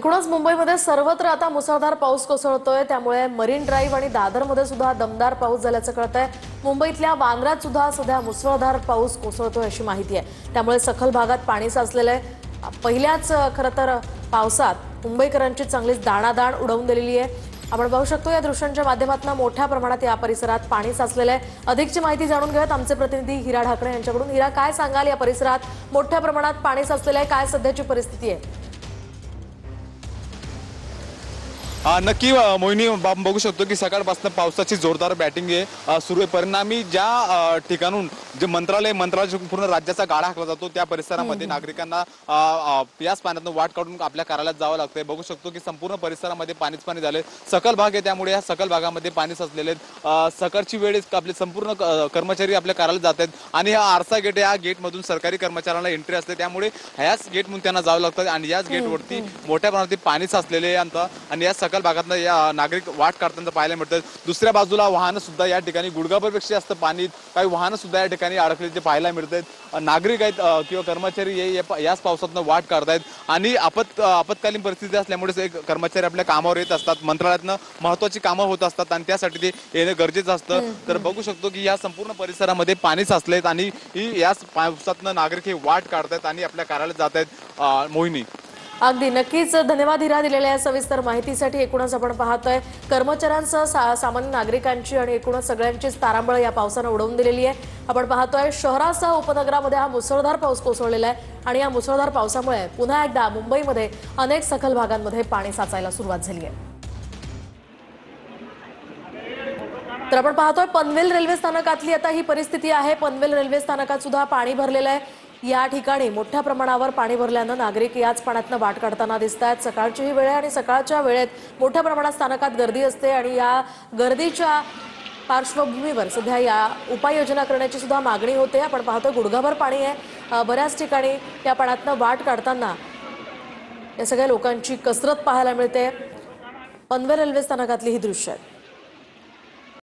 एकूणच मुंबईमध्ये सर्वत्र आता मुसळधार पाऊस कोसळतोय, त्यामुळे मरीन ड्राईव्ह आणि दादरमध्ये सुद्धा दमदार पाऊस झाल्याचं कळतंय। मुंबईतल्या वांद्र्यात सुद्धा सध्या मुसळधार पाऊस कोसळतोय अशी माहिती आहे। त्यामुळे सखल भागात पाणी साचलेलं आहे। पहिल्याच खरं तर पावसात मुंबईकरांची चांगलीच दाणादाण उडवून दिलेली आहे। आपण पाहू शकतो या दृश्यांच्या माध्यमातून मोठ्या प्रमाणात या परिसरात पाणी साचलेलं आहे। अधिकची माहिती जाणून घेऊयात आमचे प्रतिनिधी हिरा ढाकणे यांच्याकडून। हिरा, काय सांगाल, या परिसरात मोठ्या प्रमाणात पाणी साचलेलं आहे, काय सध्याची परिस्थिती आहे? नक्की मोहिनी, बघू शकतो की सकाळपासून पावसाची जोरदार बॅटिंग आहे सुरू आहे। परिणामी ज्या ठिकाणून जे मंत्रालय पूर्ण राज्याचा गाडा हाकला जातो त्या परिसरामध्ये नागरिकांना याच पाण्यातून वाट काढून आपल्या कार्यालयात जावं लागतंय। बघू शकतो की संपूर्ण परिसरामध्ये पाणीच पाणी झाले। सकल भाग आहे, त्यामुळे या सकल भागामध्ये पाणी साचलेले आहेत। सकाळची वेळ आपले संपूर्ण कर्मचारी आपल्या कार्यालयात जात आहेत आणि हा आरसा गेट आहे, या गेटमधून सरकारी कर्मचाऱ्यांना एंट्री असते, त्यामुळे ह्याच गेटमधून त्यांना जावं लागतं आणि याच गेटवरती मोठ्या प्रमाणात पाणी साचलेले आहे आणि या सकल भागातनं या नागरिक वाट काढताना पाहायला मिळतात। दुसऱ्या बाजूला वाहनं सुद्धा या ठिकाणी गुडघाभरपेक्षा जास्त पाणी, काही वाहनं सुद्धा या ठिकाणी अडकलेले पाहायला मिळतात। नागरिक आहेत किंवा कर्मचारी याच पावसातनं वाट काढतायत आणि आपत्कालीन परिस्थिती असल्यामुळे एक कर्मचारी आपल्या कामावर येत असतात, मंत्रालयातनं महत्त्वाची कामं होत असतात आणि त्यासाठी ते येणं गरजेचं असतं। तर बघू शकतो की या संपूर्ण परिसरामध्ये पाणी साचलेत आणि याच पावसातनं नागरिक हे वाट काढतायत आणि आपल्या कार्यालयात जात आहेत। मोहिनी, अगदी नक्कीच धन्यवाद हिरा, दिलेल्या या सविस्तर माहितीसाठी। एकूणच आपण पाहतोय कर्मचाऱ्यांसह सामान्य नागरिकांची आणि एकूणच सगळ्यांचीच तारांबळ या पावसानं उडवून दिलेली आहे। आपण पाहतोय शहरासह उपनगरामध्ये हा मुसळधार पाऊस कोसळलेला आहे आणि या मुसळधार पावसामुळे पुन्हा एकदा मुंबईमध्ये अनेक सखल भागांमध्ये पाणी साचायला सुरुवात झाली आहे। तर आपण पाहतोय पनवेल रेल्वे स्थानकातली आता ही परिस्थिती आहे। पनवेल रेल्वे स्थानकात सुद्धा पाणी भरलेलं आहे। या ठिकाणी मोठ्या प्रमाणावर पाणी भरल्यानं नागरिक याच पाण्यातनं वाट काढताना दिसत आहेत। सकाळची ही वेळ आहे आणि सकाळच्या वेळेत मोठ्या प्रमाणात स्थानकात गर्दी असते आणि या गर्दीच्या पार्श्वभूमीवर सध्या या उपाययोजना करण्याची सुद्धा मागणी होते। आपण पाहतोय गुडघाभर पाणी आहे, बऱ्याच ठिकाणी या पाण्यातनं वाट काढताना या सगळ्या लोकांची कसरत पाहायला मिळते। पनवेल रेल्वे स्थानकातली ही दृश्य आहेत।